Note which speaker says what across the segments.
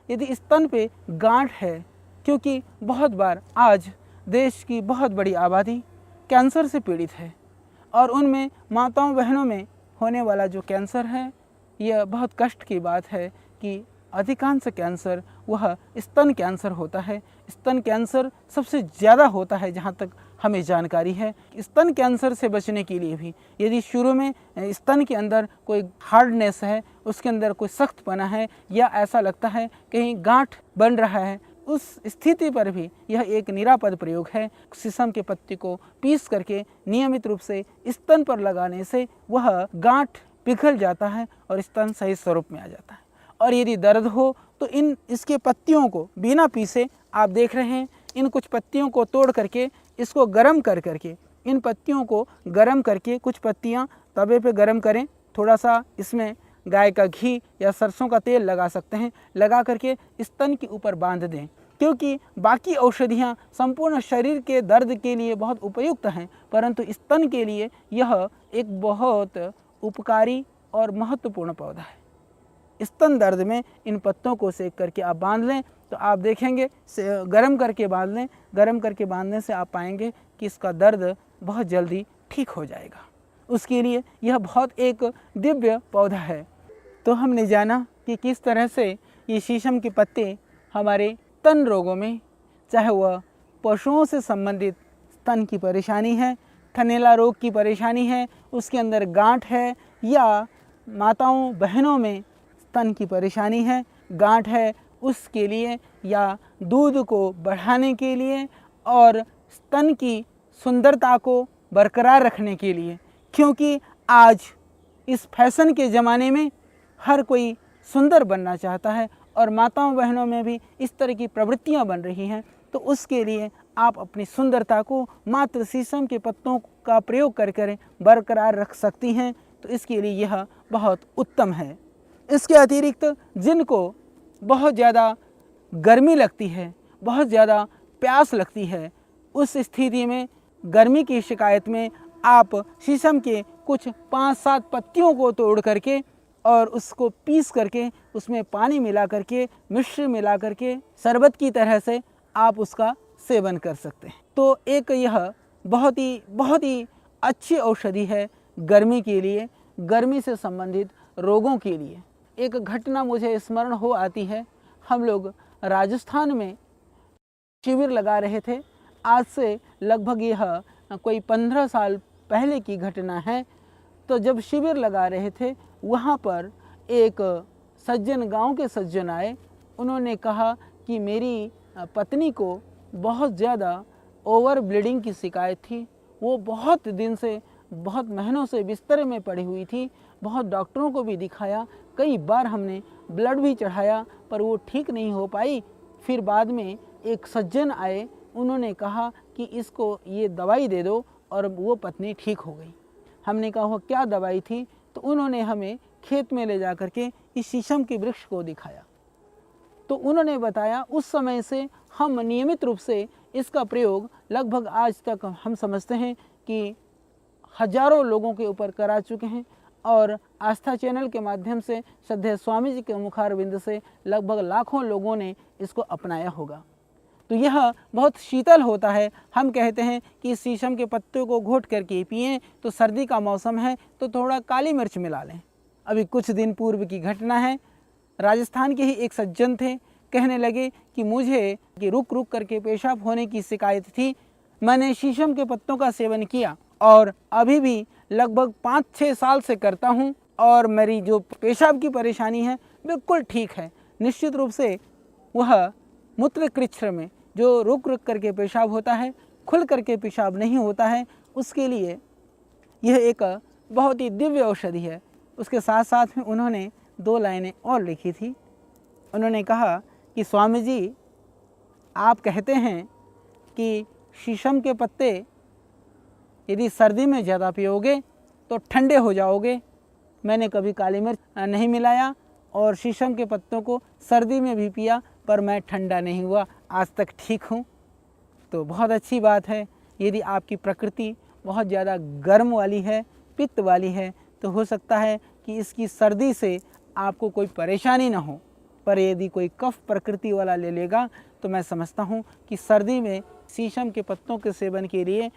Speaker 1: यदि स्तन पे गांठ है, क्योंकि बहुत बार आज देश की बहुत बड़ी आबादी कैंसर से पीड़ित है और उनमें माताओं बहनों में होने वाला जो कैंसर है, यह बहुत कष्ट की बात है कि अधिकांश कैंसर वह स्तन कैंसर होता है। स्तन कैंसर सबसे ज़्यादा होता है जहाँ तक हमें जानकारी है। स्तन कैंसर से बचने के लिए भी यदि शुरू में स्तन के अंदर कोई हार्डनेस है, उसके अंदर कोई सख्तपना है या ऐसा लगता है कहीं गांठ बन रहा है, उस स्थिति पर भी यह एक निरापद प्रयोग है। शीशम के पत्ते को पीस करके नियमित रूप से स्तन पर लगाने से वह गांठ पिघल जाता है और स्तन सही स्वरूप में आ जाता है। और यदि दर्द हो तो इसके पत्तियों को बिना पीसे, आप देख रहे हैं, इन कुछ पत्तियों को तोड़ करके इसको गर्म करके इन पत्तियों को गर्म करके कुछ पत्तियां तवे पे गर्म करें, थोड़ा सा इसमें गाय का घी या सरसों का तेल लगा सकते हैं, लगा करके स्तन के ऊपर बांध दें, क्योंकि बाकी औषधियाँ संपूर्ण शरीर के दर्द के लिए बहुत उपयुक्त हैं, परंतु स्तन के लिए यह एक बहुत उपकारी और महत्वपूर्ण पौधा है। स्तन दर्द में इन पत्तों को सेक करके आप बांध लें तो आप देखेंगे, गरम करके बांध लें, गरम करके बांधने से आप पाएंगे कि इसका दर्द बहुत जल्दी ठीक हो जाएगा। उसके लिए यह बहुत एक दिव्य पौधा है। तो हमने जाना कि किस तरह से ये शीशम के पत्ते हमारे स्तन रोगों में, चाहे वह पशुओं से संबंधित स्तन की परेशानी है, थनैला रोग की परेशानी है, उसके अंदर गांठ है, या माताओं बहनों में स्तन की परेशानी है, गांठ है, उसके लिए, या दूध को बढ़ाने के लिए और स्तन की सुंदरता को बरकरार रखने के लिए, क्योंकि आज इस फैशन के ज़माने में हर कोई सुंदर बनना चाहता है और माताओं बहनों में भी इस तरह की प्रवृत्तियां बन रही हैं, तो उसके लिए आप अपनी सुंदरता को मात्र शीशम के पत्तों का प्रयोग कर बरकरार रख सकती हैं। तो इसके लिए यह बहुत उत्तम है। इसके अतिरिक्त जिनको बहुत ज़्यादा गर्मी लगती है, बहुत ज़्यादा प्यास लगती है, उस स्थिति में, गर्मी की शिकायत में, आप शीशम के कुछ 5-7 पत्तियों को तोड़ करके और उसको पीस करके उसमें पानी मिला करके, मिश्र मिला करके शरबत की तरह से आप उसका सेवन कर सकते हैं। तो एक यह बहुत ही अच्छी औषधि है गर्मी के लिए, गर्मी से संबंधित रोगों के लिए। एक घटना मुझे स्मरण हो आती है। हम लोग राजस्थान में शिविर लगा रहे थे। आज से लगभग यह कोई 15 साल पहले की घटना है। तो जब शिविर लगा रहे थे, वहाँ पर एक सज्जन, गांव के सज्जन आए। उन्होंने कहा कि मेरी पत्नी को बहुत ज़्यादा ओवर ब्लीडिंग की शिकायत थी। वो बहुत दिन से, बहुत महीनों से बिस्तर में पड़ी हुई थी। बहुत डॉक्टरों को भी दिखाया, कई बार हमने ब्लड भी चढ़ाया, पर वो ठीक नहीं हो पाई। फिर बाद में एक सज्जन आए, उन्होंने कहा कि इसको ये दवाई दे दो, और वो पत्नी ठीक हो गई। हमने कहा वो क्या दवाई थी? तो उन्होंने हमें खेत में ले जा कर के इस शीशम के वृक्ष को दिखाया। तो उन्होंने बताया, उस समय से हम नियमित रूप से इसका प्रयोग लगभग आज तक हम समझते हैं कि हजारों लोगों के ऊपर करा चुके हैं, और आस्था चैनल के माध्यम से श्रद्धेय स्वामी जी के मुखारविंद से लगभग लाखों लोगों ने इसको अपनाया होगा। तो यह बहुत शीतल होता है। हम कहते हैं कि इस शीशम के पत्ते को घोट करके पिएं, तो सर्दी का मौसम है तो थोड़ा काली मिर्च मिला लें। अभी कुछ दिन पूर्व की घटना है। राजस्थान के ही एक सज्जन थे, कहने लगे कि मुझे रुक रुक करके पेशाब होने की शिकायत थी। मैंने शीशम के पत्तों का सेवन किया और अभी भी लगभग 5-6 साल से करता हूँ, और मेरी जो पेशाब की परेशानी है बिल्कुल ठीक है। निश्चित रूप से वह मूत्र कृच्छ्र में जो रुक रुक करके पेशाब होता है, खुल करके पेशाब नहीं होता है, उसके लिए यह एक बहुत ही दिव्य औषधि है। उसके साथ साथ में उन्होंने 2 लाइनें और लिखी थी। उन्होंने कहा कि स्वामी जी, आप कहते हैं कि शीशम के पत्ते यदि सर्दी में ज़्यादा पियोगे तो ठंडे हो जाओगे। मैंने कभी काली मिर्च नहीं मिलाया और शीशम के पत्तों को सर्दी में भी पिया, पर मैं ठंडा नहीं हुआ, आज तक ठीक हूँ। तो बहुत अच्छी बात है। यदि आपकी प्रकृति बहुत ज़्यादा गर्म वाली है, पित्त वाली है, तो हो सकता है कि इसकी सर्दी से आपको कोई परेशानी ना हो, पर यदि कोई कफ प्रकृति वाला ले लेगा तो मैं समझता हूँ कि सर्दी में शीशम के पत्तों के सेवन के लिए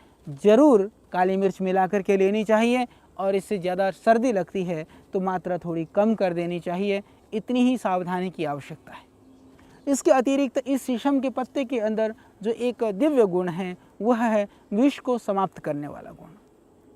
Speaker 1: ज़रूर काली मिर्च मिला कर के लेनी चाहिए, और इससे ज़्यादा सर्दी लगती है तो मात्रा थोड़ी कम कर देनी चाहिए। इतनी ही सावधानी की आवश्यकता है। इसके अतिरिक्त इस शीशम के पत्ते के अंदर जो एक दिव्य गुण है वह है विष को समाप्त करने वाला गुण।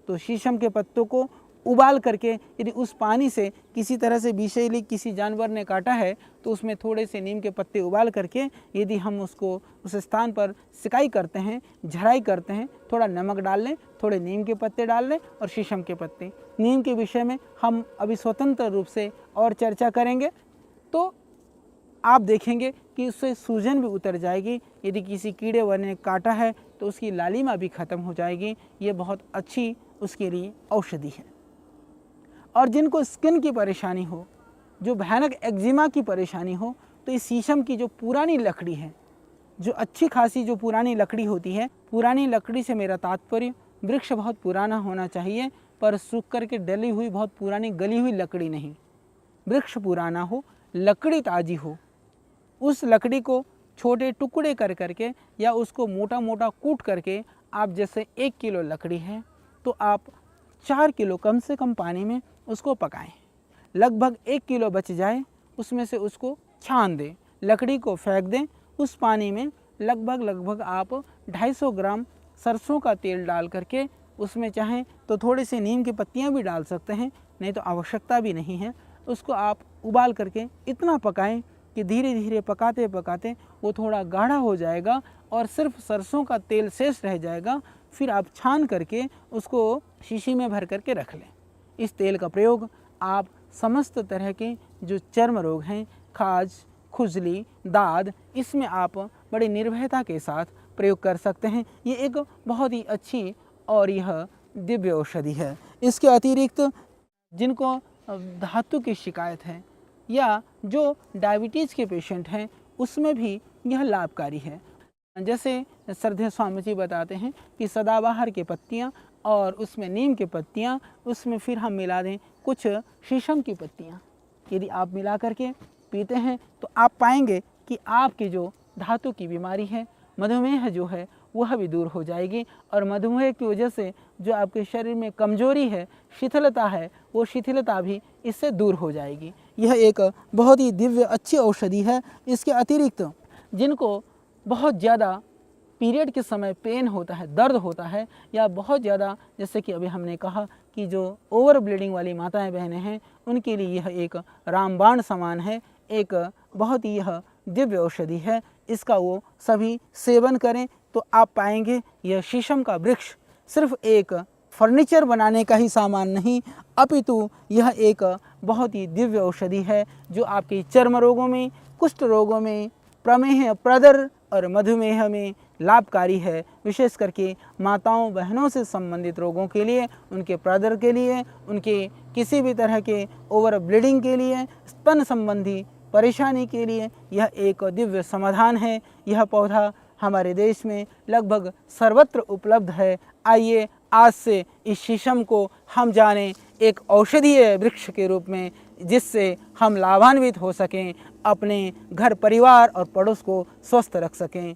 Speaker 1: तो शीशम के पत्तों को उबाल करके यदि उस पानी से किसी तरह से विषैली किसी जानवर ने काटा है तो उसमें थोड़े से नीम के पत्ते उबाल करके यदि हम उसको उस स्थान पर सिकाई करते हैं, झराई करते हैं, थोड़ा नमक डाल लें, थोड़े नीम के पत्ते डाल लें और शीशम के पत्ते। नीम के विषय में हम अभी स्वतंत्र रूप से और चर्चा करेंगे, तो आप देखेंगे कि उससे सूजन भी उतर जाएगी। यदि किसी कीड़े ने काटा है तो उसकी लालिमा भी खत्म हो जाएगी। ये बहुत अच्छी उसके लिए औषधि है। और जिनको स्किन की परेशानी हो, जो भयानक एक्जिमा की परेशानी हो, तो इस शीशम की जो पुरानी लकड़ी है, जो अच्छी खासी जो पुरानी लकड़ी होती है, पुरानी लकड़ी से मेरा तात्पर्य वृक्ष बहुत पुराना होना चाहिए पर सूख करके डली हुई बहुत पुरानी गली हुई लकड़ी नहीं। वृक्ष पुराना हो, लकड़ी ताज़ी हो, उस लकड़ी को छोटे टुकड़े कर करके या उसको मोटा मोटा कूट करके आप, जैसे 1 किलो लकड़ी है तो आप 4 किलो कम से कम पानी में उसको पकाएं। लगभग 1 किलो बच जाए, उसमें से उसको छान दें, लकड़ी को फेंक दें। उस पानी में लगभग आप 250 ग्राम सरसों का तेल डाल करके उसमें चाहें तो थोड़ी सी नीम की पत्तियां भी डाल सकते हैं, नहीं तो आवश्यकता भी नहीं है। उसको आप उबाल करके इतना पकाएं कि धीरे धीरे पकाते पकाते वो थोड़ा गाढ़ा हो जाएगा और सिर्फ सरसों का तेल शेष रह जाएगा। फिर आप छान करके उसको शीशी में भर करके रख लें। इस तेल का प्रयोग आप समस्त तरह के जो चर्म रोग हैं, खाज, खुजली, दाद, इसमें आप बड़ी निर्भयता के साथ प्रयोग कर सकते हैं। ये एक बहुत ही अच्छी और यह दिव्य औषधि है। इसके अतिरिक्त जिनको धातु की शिकायत है या जो डायबिटीज़ के पेशेंट हैं उसमें भी यह लाभकारी है। जैसे श्रद्धेय स्वामी जी बताते हैं कि सदाबहार की पत्तियां और उसमें नीम की पत्तियां, उसमें फिर हम मिला दें कुछ शीशम की पत्तियां, यदि आप मिला करके पीते हैं तो आप पाएंगे कि आपकी जो धातु की बीमारी है, मधुमेह जो है, वह भी दूर हो जाएगी। और मधुमेह की वजह से जो आपके शरीर में कमजोरी है, शिथिलता है, वो शिथिलता भी इससे दूर हो जाएगी। यह एक बहुत ही दिव्य अच्छी औषधि है। इसके अतिरिक्त जिनको बहुत ज़्यादा पीरियड के समय पेन होता है, दर्द होता है, या बहुत ज़्यादा, जैसे कि अभी हमने कहा कि जो ओवर ब्लीडिंग वाली माताएं बहनें हैं, उनके लिए यह एक रामबाण समान है, एक बहुत ही यह दिव्य औषधि है। इसका वो सभी सेवन करें तो आप पाएंगे यह शीशम का वृक्ष सिर्फ एक फर्नीचर बनाने का ही सामान नहीं, अपितु यह एक बहुत ही दिव्य औषधि है जो आपके चर्म रोगों में, कुष्ठ रोगों में, प्रमेह, प्रदर और मधुमेह में लाभकारी है। विशेष करके माताओं बहनों से संबंधित रोगों के लिए, उनके प्रदर के लिए, उनके किसी भी तरह के ओवर ब्लीडिंग के लिए, स्तन संबंधी परेशानी के लिए यह एक दिव्य समाधान है। यह पौधा हमारे देश में लगभग सर्वत्र उपलब्ध है। आइए आज से इस शीशम को हम जानें एक औषधीय वृक्ष के रूप में, जिससे हम लाभान्वित हो सकें, अपने घर परिवार और पड़ोस को स्वस्थ रख सकें।